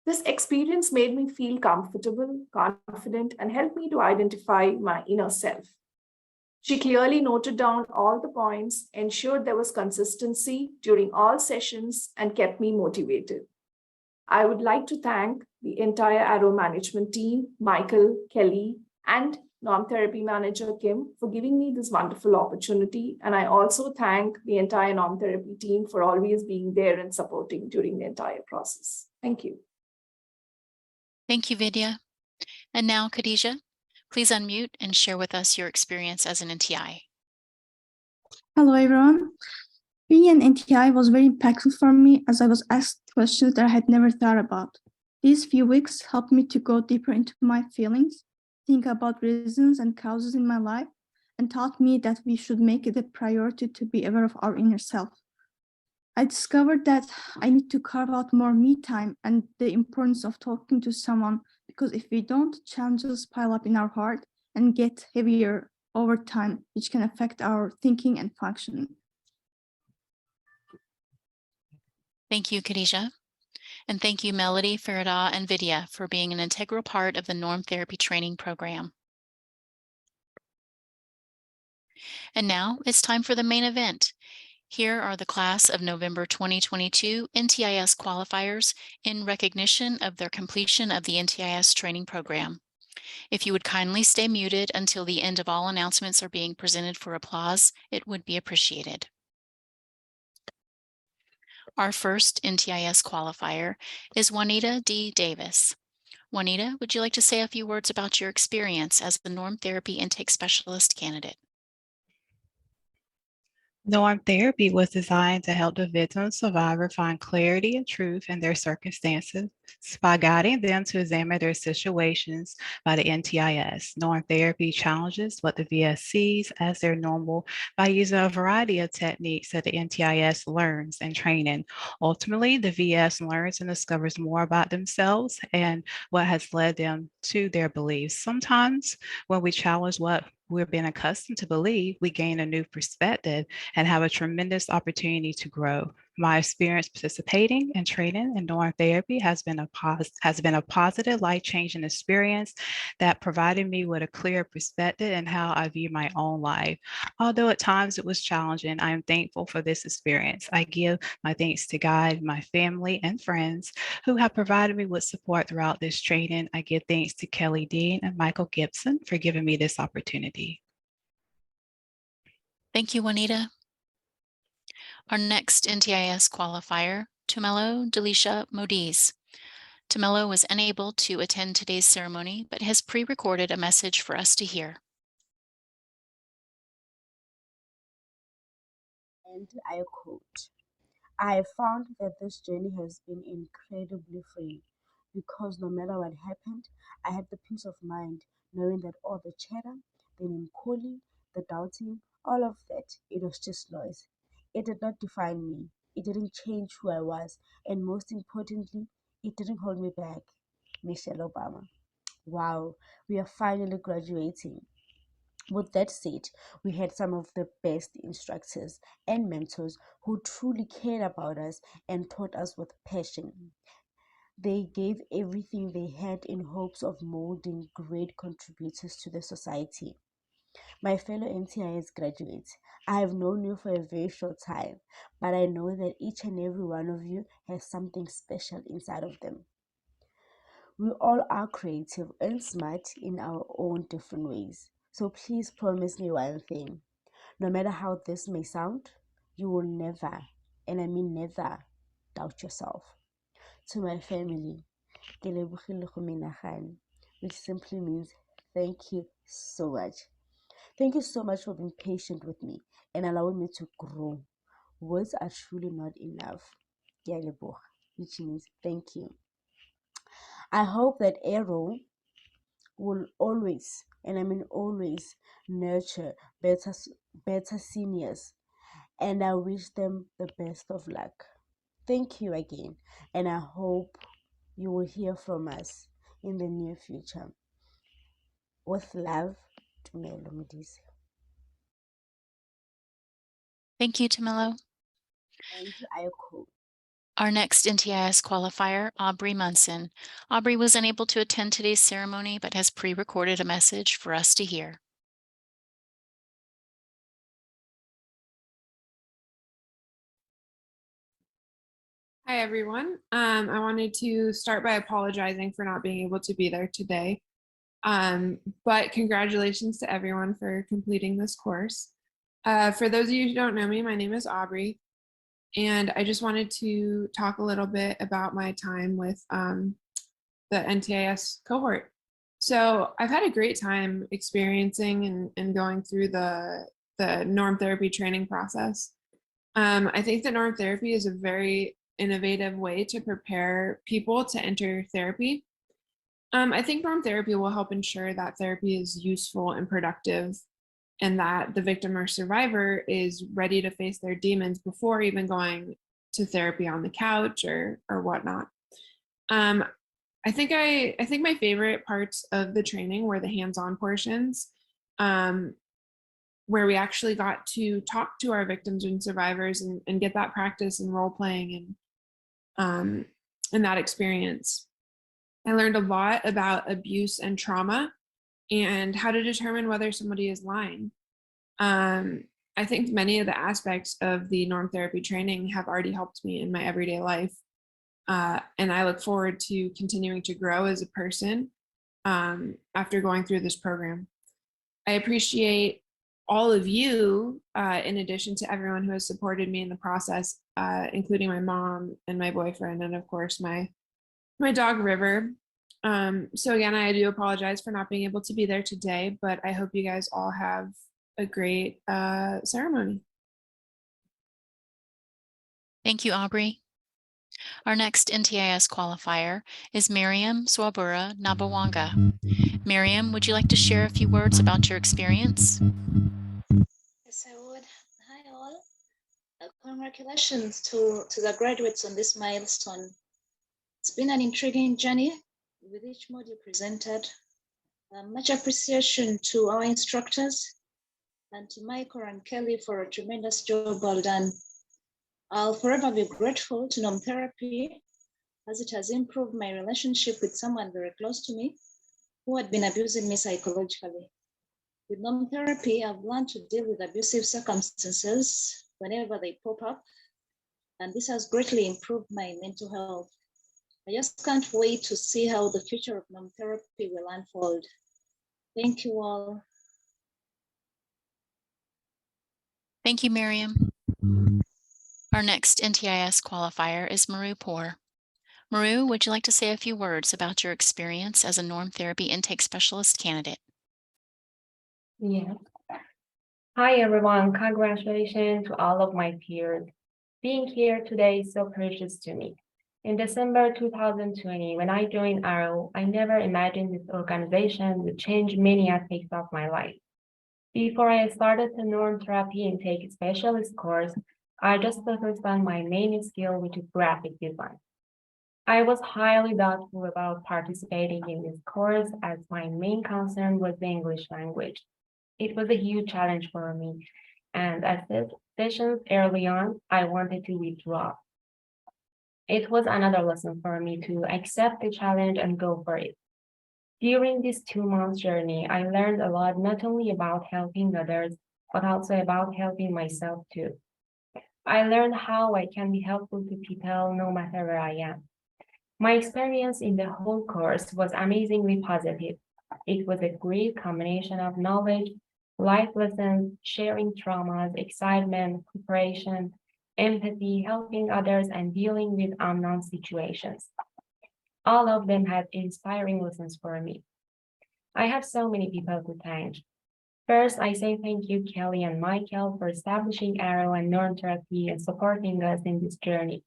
This experience made me feel comfortable, confident, and helped me to identify my inner self. She clearly noted down all the points, ensured there was consistency during all sessions, and kept me motivated. I would like to thank the entire ARROW management team, Michael, Kelly, and Norm Therapy Manager Kim for giving me this wonderful opportunity. And I also thank the entire Norm Therapy team for always being there and supporting during the entire process. Thank you. Thank you, Vidya. And now, Khadijah, please unmute and share with us your experience as an NTI. Hello, everyone. Being an NTI was very impactful for me as I was asked questions that I had never thought about. These few weeks helped me to go deeper into my feelings, think about reasons and causes in my life, and taught me that we should make it a priority to be aware of our inner self. I discovered that I need to carve out more me time and the importance of talking to someone, because if we don't, challenges pile up in our heart and get heavier over time, which can affect our thinking and functioning. Thank you, Khadijah. And thank you, Melody, Farida, and Vidya for being an integral part of the Norm Therapy Training Program. And now it's time for the main event. Here are the class of November 2022 NTIS qualifiers in recognition of their completion of the NTIS training program. If you would kindly stay muted until the end of all announcements are being presented for applause, it would be appreciated. Our first NTIS qualifier is Juanita D. Davis. Juanita, would you like to say a few words about your experience as the Norm Therapy Intake Specialist candidate? Norm therapy was designed to help the victim survivor find clarity and truth in their circumstances by guiding them to examine their situations by the NTIS. Norm therapy challenges what the VS sees as their normal by using a variety of techniques that the NTIS learns in training. Ultimately, the VS learns and discovers more about themselves and what has led them to their beliefs. Sometimes when we challenge what we're being accustomed to believe, we gain a new perspective and have a tremendous opportunity to grow. My experience participating in training in Norm therapy has been a positive, life-changing experience that provided me with a clear perspective in how I view my own life. Although at times it was challenging, I am thankful for this experience. I give my thanks to God, my family, and friends who have provided me with support throughout this training. I give thanks to Kelly Dean and Michael Gibson for giving me this opportunity. Thank you, Juanita. Our next NTIS qualifier, Tumelo Delisha Modiz. Tumelo was unable to attend today's ceremony, but has pre-recorded a message for us to hear. And I quote, "I found that this journey has been incredibly freeing because no matter what happened, I had the peace of mind knowing that all the chatter, the name calling, the doubting, all of that, it was just noise. It did not define me. It didn't change who I was. And most importantly, it didn't hold me back." Michelle Obama. Wow, we are finally graduating. With that said, we had some of the best instructors and mentors who truly cared about us and taught us with passion. They gave everything they had in hopes of molding great contributors to the society. My fellow NTIS graduates, I have known you for a very short time, but I know that each and every one of you has something special inside of them. We all are creative and smart in our own different ways. So please promise me one thing. No matter how this may sound, you will never, and I mean never, doubt yourself. To my family, ke lebogile go menagane, which simply means thank you so much. Thank you so much for being patient with me and allowing me to grow. Words are truly not enough. Ke a leboga, which means thank you. I hope that Arrow will always, and I mean always, nurture better seniors, and I wish them the best of luck. Thank you again, and I hope you will hear from us in the near future. With love, Tumelo Modise. Thank you, Tumelo. And I quote, Our next NTIS qualifier, Aubrey Munson. Aubrey was unable to attend today's ceremony, but has pre-recorded a message for us to hear. Hi, everyone. I wanted to start by apologizing for not being able to be there today. But congratulations to everyone for completing this course. For those of you who don't know me, my name is Aubrey, and I just wanted to talk a little bit about my time with the NTIS cohort. So I've had a great time experiencing and going through the norm therapy training process. I think that norm therapy is a very innovative way to prepare people to enter therapy. I think norm therapy will help ensure that therapy is useful and productive, and that the victim or survivor is ready to face their demons before even going to therapy on the couch or whatnot. I think my favorite parts of the training were the hands-on portions, where we actually got to talk to our victims and survivors and get that practice and role playing and that experience. I learned a lot about abuse and trauma and how to determine whether somebody is lying. I think many of the aspects of the norm therapy training have already helped me in my everyday life. And I look forward to continuing to grow as a person after going through this program. I appreciate all of you, in addition to everyone who has supported me in the process, including my mom and my boyfriend, and of course my dog River. So again, I do apologize for not being able to be there today, but I hope you guys all have a great ceremony. Thank you, Aubrey. Our next NTIS qualifier is Miriam Swabura Nabawanga. Miriam, would you like to share a few words about your experience? Yes, I would. Hi, all. Congratulations to the graduates on this milestone. It's been an intriguing journey with each module presented. Much appreciation to our instructors and to Michael and Kelly for a tremendous job well done. I'll forever be grateful to norm therapy as it has improved my relationship with someone very close to me who had been abusing me psychologically. With norm therapy, I've learned to deal with abusive circumstances whenever they pop up, and this has greatly improved my mental health. I just can't wait to see how the future of norm therapy will unfold. Thank you all. Thank you, Miriam. Our next NTIS qualifier is Maru Poor. Maru, would you like to say a few words about your experience as a norm therapy intake specialist candidate? Yeah. Hi, everyone. Congratulations to all of my peers. Being here today is so precious to me. In December 2020, when I joined ARO, I never imagined this organization would change many aspects of my life. Before I started the norm therapy intake specialist course, I just focused on my main skill, which is graphic design. I was highly doubtful about participating in this course as my main concern was the English language. It was a huge challenge for me, and at sessions early on, I wanted to withdraw. It was another lesson for me to accept the challenge and go for it. During this 2-month journey, I learned a lot, not only about helping others, but also about helping myself too. I learned how I can be helpful to people no matter where I am. My experience in the whole course was amazingly positive. It was a great combination of knowledge, life lessons, sharing traumas, excitement, preparation, empathy, helping others, and dealing with unknown situations. All of them had inspiring lessons for me. I have so many people to thank. First, I say thank you, Kelly and Michael, for establishing ARO and norm therapy and supporting us in this journey.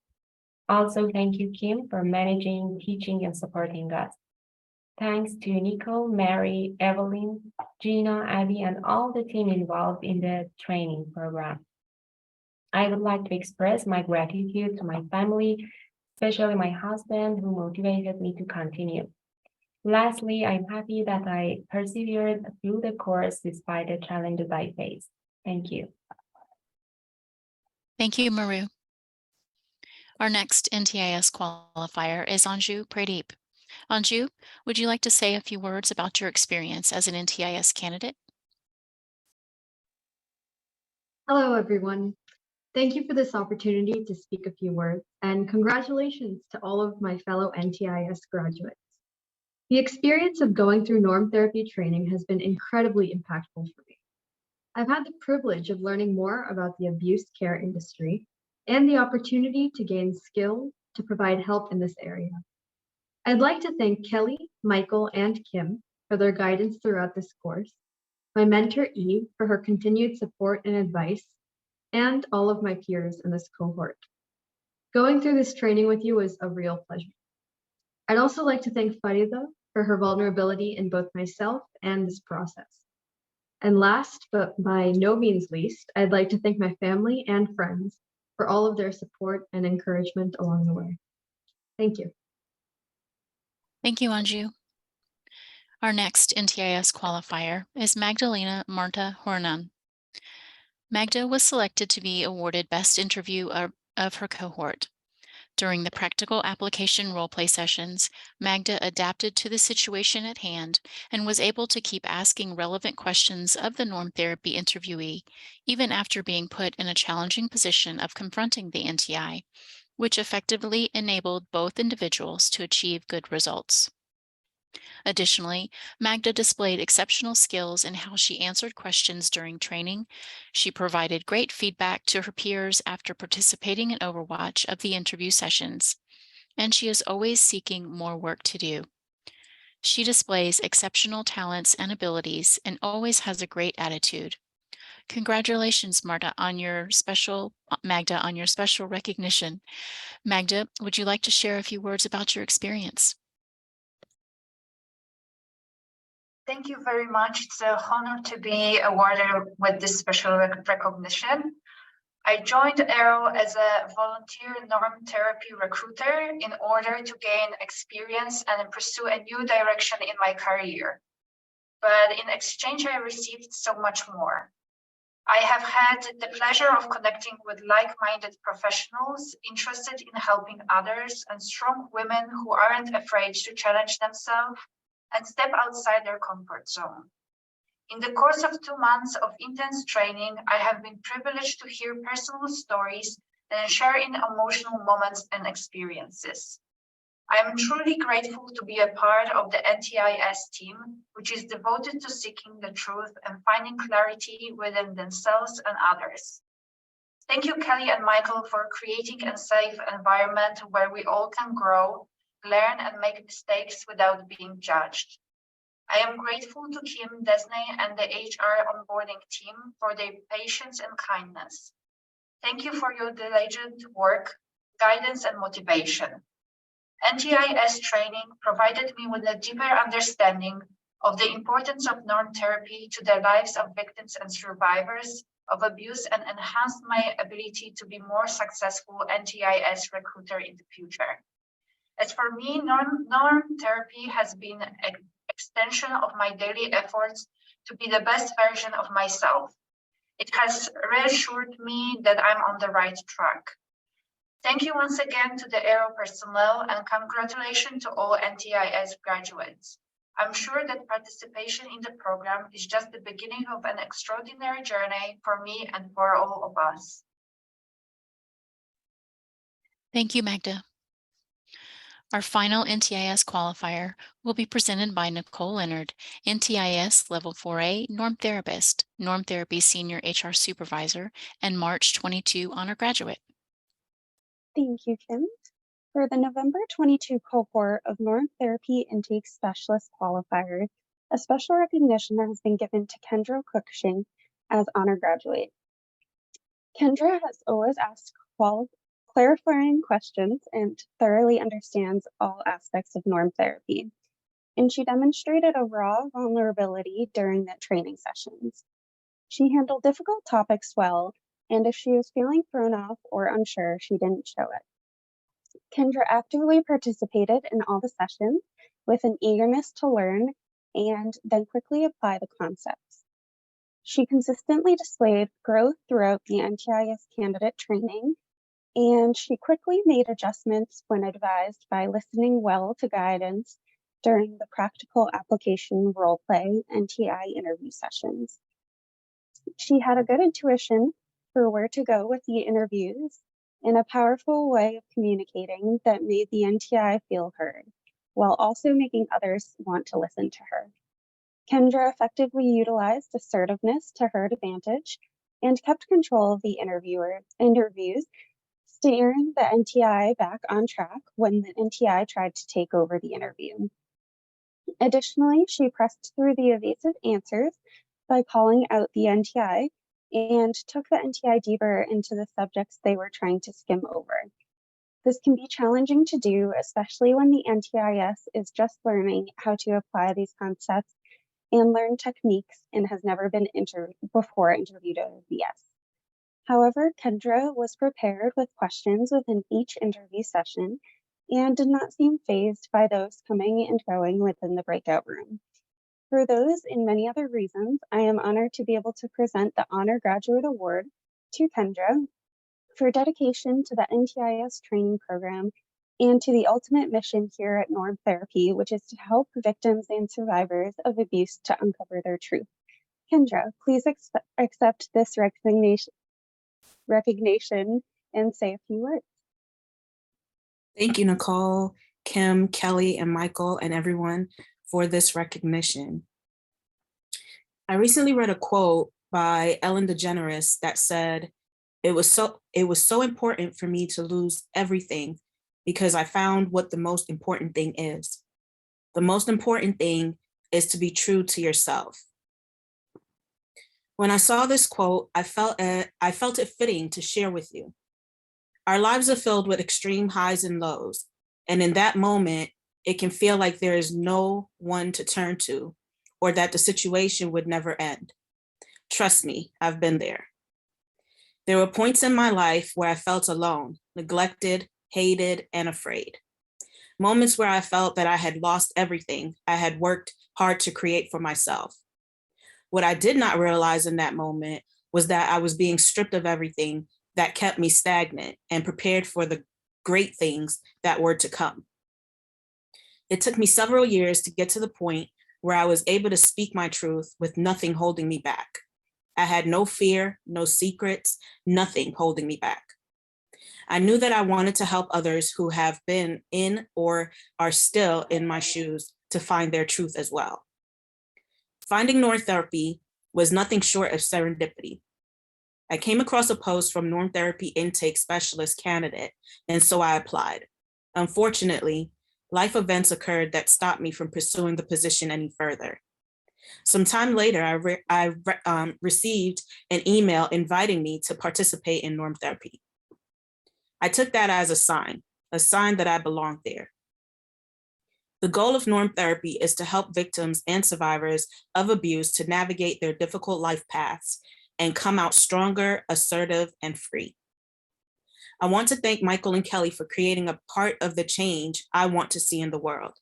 Also, thank you, Kim, for managing, teaching, and supporting us. Thanks to Nicole, Mary, Evelyn, Gina, Abby, and all the team involved in the training program. I would like to express my gratitude to my family, especially my husband, who motivated me to continue. Lastly, I'm happy that I persevered through the course despite the challenges I faced. Thank you. Thank you, Maru. Our next NTIS qualifier is Anju Pradeep. Anju, would you like to say a few words about your experience as an NTIS candidate? Hello, everyone. Thank you for this opportunity to speak a few words, and congratulations to all of my fellow NTIS graduates. The experience of going through norm therapy training has been incredibly impactful for me. I've had the privilege of learning more about the abuse care industry and the opportunity to gain skills to provide help in this area. I'd like to thank Kelly, Michael, and Kim for their guidance throughout this course, my mentor Eve for her continued support and advice, and all of my peers in this cohort. Going through this training with you was a real pleasure. I'd also like to thank Farida for her vulnerability in both myself and this process. And last, but by no means least, I'd like to thank my family and friends for all of their support and encouragement along the way. Thank you. Thank you, Anju. Our next NTIS qualifier is Magdalena Marta Hornan. Magda was selected to be awarded Best Interview of her cohort. During the practical application role-play sessions, Magda adapted to the situation at hand and was able to keep asking relevant questions of the norm therapy interviewee, even after being put in a challenging position of confronting the NTI, which effectively enabled both individuals to achieve good results. Additionally, Magda displayed exceptional skills in how she answered questions during training. She provided great feedback to her peers after participating in Overwatch of the interview sessions, and she is always seeking more work to do. She displays exceptional talents and abilities and always has a great attitude. Congratulations, Magda, on your special recognition. Magda, would you like to share a few words about your experience? Thank you very much. It's an honor to be awarded with this special recognition. I joined Arrow as a volunteer norm therapy recruiter in order to gain experience and pursue a new direction in my career. But in exchange, I received so much more. I have had the pleasure of connecting with like-minded professionals interested in helping others and strong women who aren't afraid to challenge themselves and step outside their comfort zone. In the course of 2 months of intense training, I have been privileged to hear personal stories and share in emotional moments and experiences. I am truly grateful to be a part of the NTIS team, which is devoted to seeking the truth and finding clarity within themselves and others. Thank you, Kelly and Michael, for creating a safe environment where we all can grow, learn, and make mistakes without being judged. I am grateful to Kim, Desney, and the HR onboarding team for their patience and kindness. Thank you for your diligent work, guidance, and motivation. NTIS training provided me with a deeper understanding of the importance of norm therapy to the lives of victims and survivors of abuse and enhanced my ability to be more successful NTIS recruiter in the future. As for me, norm therapy has been an extension of my daily efforts to be the best version of myself. It has reassured me that I'm on the right track. Thank you once again to the Arrow personnel and congratulations to all NTIS graduates. I'm sure that participation in the program is just the beginning of an extraordinary journey for me and for all of us. Thank you, Magda. Our final NTIS qualifier will be presented by Nicole Leonard, NTIS Level 4A Norm Therapist, Norm Therapy Senior HR Supervisor, and March 22 Honor Graduate. Thank you, Kim. For the November 22 cohort of Norm Therapy Intake Specialist qualifiers, a special recognition has been given to Kendra Cookshing as Honor Graduate. Kendra has always asked clarifying questions and thoroughly understands all aspects of norm therapy, and she demonstrated a raw vulnerability during the training sessions. She handled difficult topics well, and if she was feeling thrown off or unsure, she didn't show it. Kendra actively participated in all the sessions with an eagerness to learn and then quickly apply the concepts. She consistently displayed growth throughout the NTIS candidate training, and she quickly made adjustments when advised by listening well to guidance during the practical application role-play NTI interview sessions. She had a good intuition for where to go with the interviews and a powerful way of communicating that made the NTI feel heard, while also making others want to listen to her. Kendra effectively utilized assertiveness to her advantage and kept control of the interviews, steering the NTI back on track when the NTI tried to take over the interview. Additionally, she pressed through the evasive answers by calling out the NTI and took the NTI deeper into the subjects they were trying to skim over. This can be challenging to do, especially when the NTIS is just learning how to apply these concepts and learn techniques and has never been interviewed at a VS. However, Kendra was prepared with questions within each interview session and did not seem fazed by those coming and going within the breakout room. For those and many other reasons, I am honored to be able to present the Honor Graduate Award to Kendra for dedication to the NTIS training program and to the ultimate mission here at Norm Therapy, which is to help victims and survivors of abuse to uncover their truth. Kendra, please accept this recognition and say a few words. Thank you, Nicole, Kim, Kelly, and Michael, and everyone for this recognition. I recently read a quote by Ellen DeGeneres that said, it was so important for me to lose everything because I found what the most important thing is. The most important thing is to be true to yourself. When I saw this quote, I felt it fitting to share with you. Our lives are filled with extreme highs and lows, and in that moment, it can feel like there is no one to turn to or that the situation would never end. Trust me, I've been there. There were points in my life where I felt alone, neglected, hated, and afraid. Moments where I felt that I had lost everything I had worked hard to create for myself. What I did not realize in that moment was that I was being stripped of everything that kept me stagnant and prepared for the great things that were to come. It took me several years to get to the point where I was able to speak my truth with nothing holding me back. I had no fear, no secrets, nothing holding me back. I knew that I wanted to help others who have been in or are still in my shoes to find their truth as well. Finding Norm Therapy was nothing short of serendipity. I came across a post from Norm Therapy Intake Specialist Candidate, and so I applied. Unfortunately, life events occurred that stopped me from pursuing the position any further. Some time later, I received an email inviting me to participate in Norm Therapy. I took that as a sign that I belonged there. The goal of Norm Therapy is to help victims and survivors of abuse to navigate their difficult life paths and come out stronger, assertive, and free. I want to thank Michael and Kelly for creating a part of the change I want to see in the world.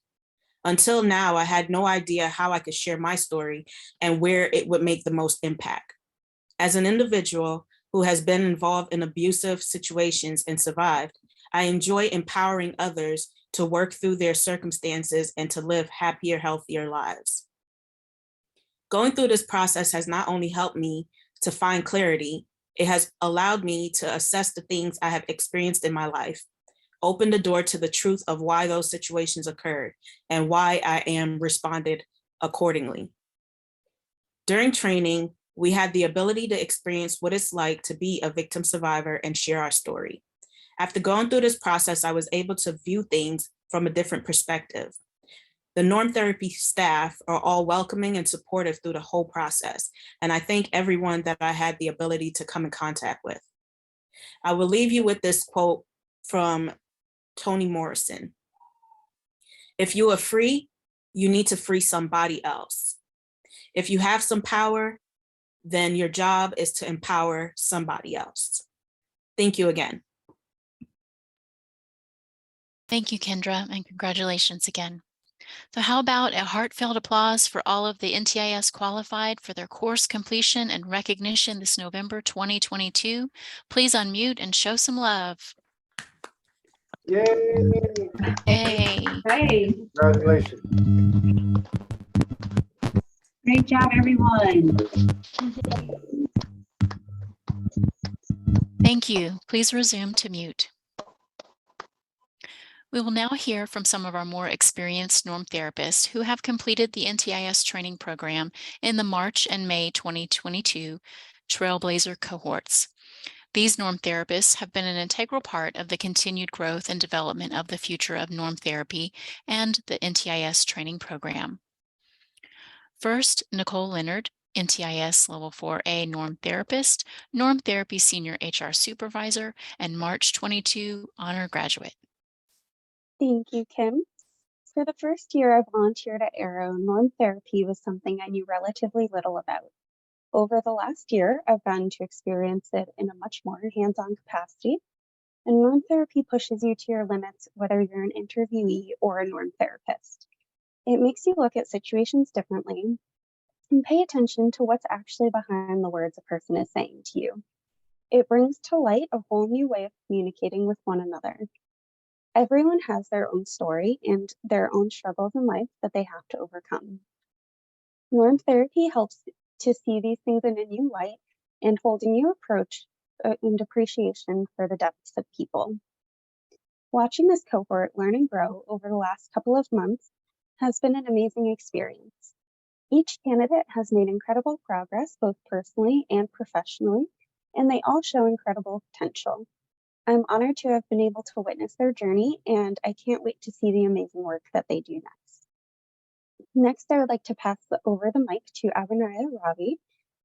Until now, I had no idea how I could share my story and where it would make the most impact. As an individual who has been involved in abusive situations and survived, I enjoy empowering others to work through their circumstances and to live happier, healthier lives. Going through this process has not only helped me to find clarity, it has allowed me to assess the things I have experienced in my life, open the door to the truth of why those situations occurred and why I am responded accordingly. During training, we had the ability to experience what it's like to be a victim survivor and share our story. After going through this process, I was able to view things from a different perspective. The Norm Therapy staff are all welcoming and supportive through the whole process, and I thank everyone that I had the ability to come in contact with. I will leave you with this quote from Toni Morrison. If you are free, you need to free somebody else. If you have some power, then your job is to empower somebody else. Thank you again. Thank you, Kendra, and congratulations again. So how about a heartfelt applause for all of the NTIS qualified for their course completion and recognition this November 2022. Please unmute and show some love. Yay! Hey. Hey. Congratulations. Great job, everyone. Thank you. Please resume to mute. We will now hear from some of our more experienced norm therapists who have completed the NTIS training program in the March and May 2022 Trailblazer cohorts. These norm therapists have been an integral part of the continued growth and development of the future of norm therapy and the NTIS training program. First, Nicole Leonard, NTIS Level 4A Norm Therapist, Norm Therapy Senior HR Supervisor, and March 22 Honor Graduate. Thank you, Kim. For the first year I volunteered at Arrow, norm therapy was something I knew relatively little about. Over the last year, I've gotten to experience it in a much more hands-on capacity, and norm therapy pushes you to your limits whether you're an interviewee or a norm therapist. It makes you look at situations differently and pay attention to what's actually behind the words a person is saying to you. It brings to light a whole new way of communicating with one another. Everyone has their own story and their own struggles in life that they have to overcome. Norm therapy helps to see these things in a new light and hold a new approach and appreciation for the depths of people. Watching this cohort learn and grow over the last couple of months has been an amazing experience. Each candidate has made incredible progress both personally and professionally, and they all show incredible potential. I'm honored to have been able to witness their journey, and I can't wait to see the amazing work that they do next. Next, I would like to pass over the mic to Abhinaya Ravi,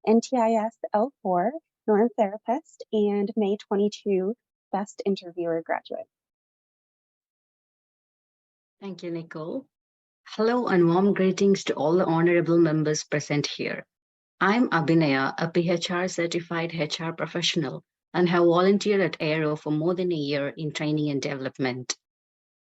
NTIS L4 Norm Therapist and May 22 Best Interviewer Graduate. Thank you, Nicole. Hello and warm greetings to all the honorable members present here. I'm Abhinaya, a PHR certified HR professional, and have volunteered at Aero for more than a year in training and development.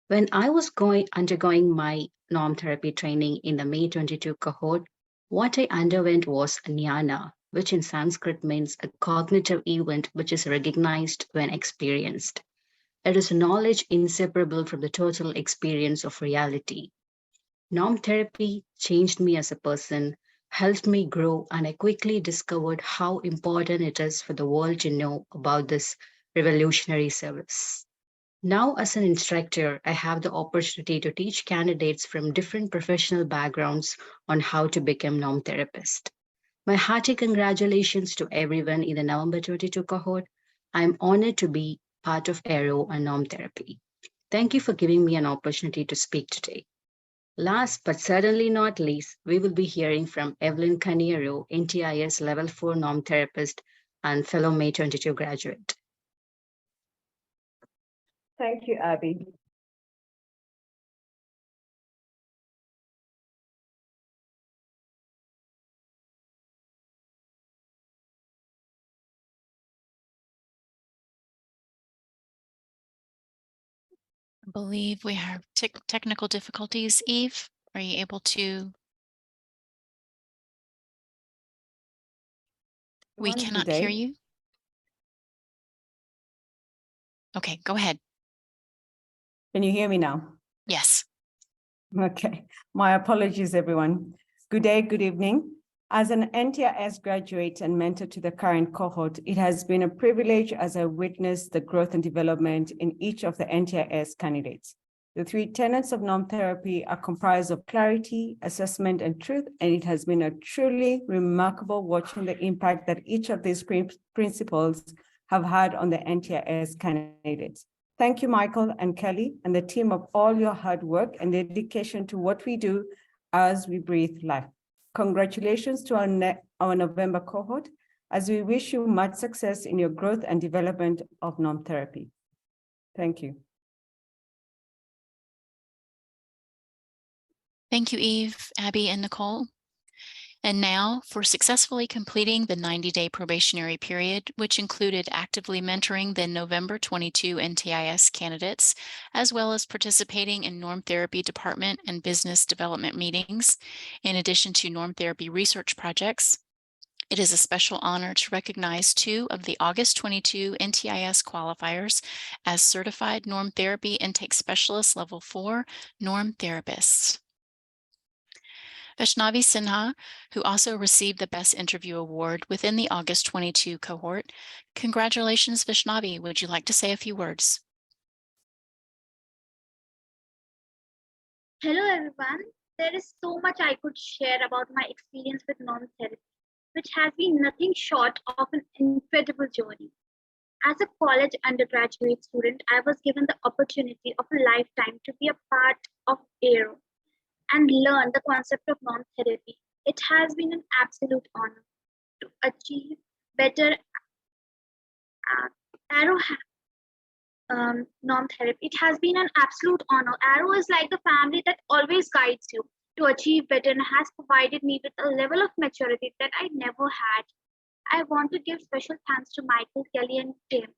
When I was undergoing my norm therapy training in the May 22 cohort, what I underwent was jnana, which in Sanskrit means a cognitive event which is recognized when experienced. It is knowledge inseparable from the total experience of reality. Norm therapy changed me as a person, helped me grow, and I quickly discovered how important it is for the world to know about this revolutionary service. Now, as an instructor, I have the opportunity to teach candidates from different professional backgrounds on how to become norm therapist. My hearty congratulations to everyone in the November 22 cohort. I'm honored to be part of Aero and norm therapy. Thank you for giving me an opportunity to speak today. Last but certainly not least, we will be hearing from Evelyn Caniero, NTIS Level 4 Norm Therapist and fellow May 22 graduate. Thank you, Abby. I believe we have technical difficulties. Eve, are you able to? We cannot hear you. Okay, go ahead. Can you hear me now? Yes. Okay, my apologies, everyone. Good day, good evening. As an NTIS graduate and mentor to the current cohort, it has been a privilege as I witnessed the growth and development in each of the NTIS candidates. The three tenets of norm therapy are comprised of clarity, assessment, and truth, and it has been a truly remarkable watching the impact that each of these principles have had on the NTIS candidates. Thank you, Michael and Kelly, and the team of all your hard work and dedication to what we do as we breathe life. Congratulations to our November cohort, as we wish you much success in your growth and development of norm therapy. Thank you. Thank you, Eve, Abby, and Nicole. And now for successfully completing the 90-day probationary period, which included actively mentoring the November 22 NTIS candidates, as well as participating in norm therapy department and business development meetings, in addition to norm therapy research projects. It is a special honor to recognize 2 of the August 22 NTIS qualifiers as certified norm therapy intake specialists level 4 norm therapists. Vaishnavi Sinha, who also received the Best Interview Award within the August 22 cohort. Congratulations, Vaishnavi. Would you like to say a few words? Hello, everyone. There is so much I could share about my experience with norm therapy, which has been nothing short of an incredible journey. As a college undergraduate student, I was given the opportunity of a lifetime to be a part of Aero and learn the concept of norm therapy It has been an absolute honor to achieve better Arrow norm therapy. It has been an absolute honor. Arrow is like the family that always guides you to achieve better and has provided me with a level of maturity that I never had. I want to give special thanks to Michael, Kelly, and Tim,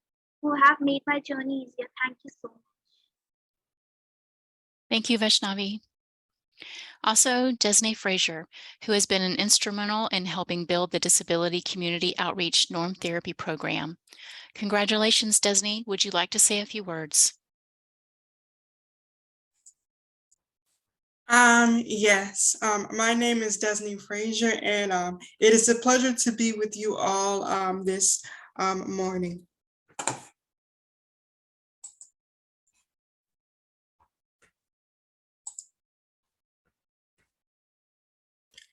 who have made my journey easier. Thank you so much. Thank you, Vaishnavi. Also, Desney Frazier, who has been instrumental in helping build the Disability Community Outreach Norm Therapy Program. Congratulations, Desney. Would you like to say a few words? Yes, my name is Desney Frazier, and it is a pleasure to be with you all this morning.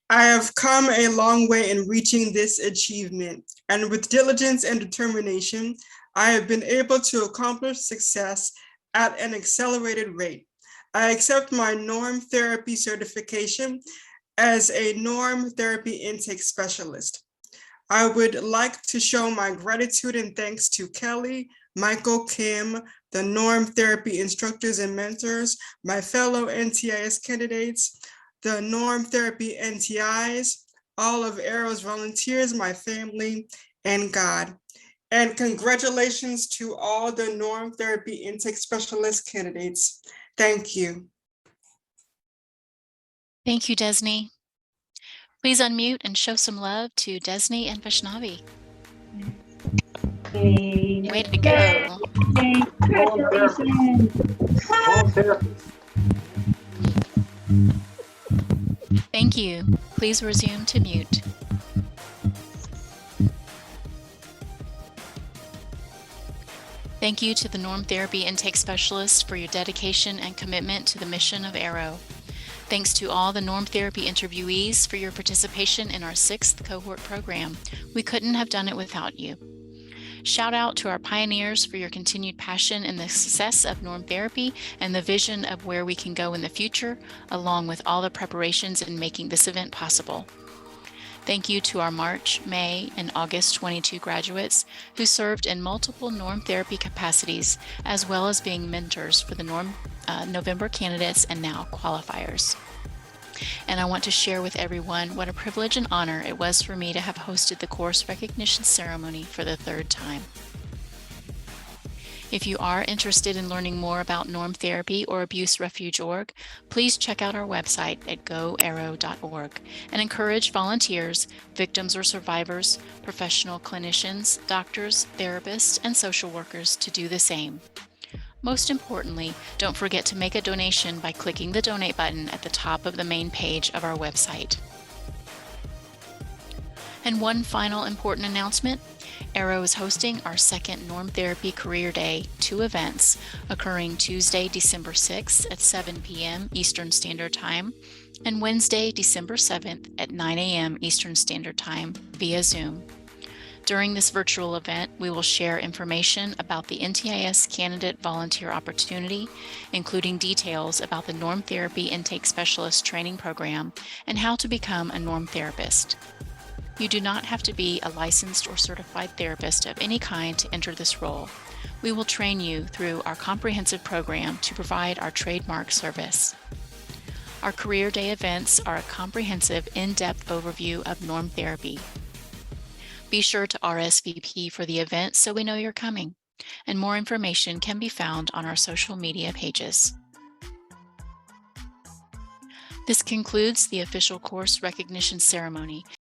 I have come a long way in reaching this achievement, and with diligence and determination, I have been able to accomplish success at an accelerated rate. I accept my norm therapy certification as a norm therapy intake specialist. I would like to show my gratitude and thanks to Kelly, Michael, Kim, the norm therapy instructors and mentors, my fellow NTIS candidates, the norm therapy NTIs, all of Arrow's volunteers, my family, and God. And congratulations to all the norm therapy intake specialist candidates. Thank you. Thank you, Desney. Please unmute and show some love to Desney and Vaishnavi. Way to go. Thank you. Please resume to mute. Thank you to the Norm Therapy Intake Specialists for your dedication and commitment to the mission of Arrow. Thanks to all the Norm Therapy interviewees for your participation in our 6th cohort program. We couldn't have done it without you. Shout out to our pioneers for your continued passion in the success of norm therapy and the vision of where we can go in the future, along with all the preparations in making this event possible. Thank you to our March, May, and August 22 graduates who served in multiple norm therapy capacities, as well as being mentors for the November candidates and now qualifiers. And I want to share with everyone what a privilege and honor it was for me to have hosted the course recognition ceremony for the 3rd time. If you are interested in learning more about norm therapy or Abuse Refuge Org, please check out our website at goarrow.org and encourage volunteers, victims or survivors, professional clinicians, doctors, therapists, and social workers to do the same. Most importantly, don't forget to make a donation by clicking the donate button at the top of the main page of our website. And one final important announcement. Arrow is hosting our 2nd Norm Therapy Career Day, 2 events occurring Tuesday, December 6th at 7 p.m. Eastern Standard Time and Wednesday, December 7th at 9 a.m. Eastern Standard Time via Zoom. During this virtual event, we will share information about the NTIS Candidate Volunteer Opportunity, including details about the Norm Therapy Intake Specialist Training Program and how to become a norm therapist. You do not have to be a licensed or certified therapist of any kind to enter this role. We will train you through our comprehensive program to provide our trademark service. Our Career Day events are a comprehensive, in-depth overview of norm therapy. Be sure to RSVP for the event so we know you're coming, and more information can be found on our social media pages. This concludes the official course recognition ceremony.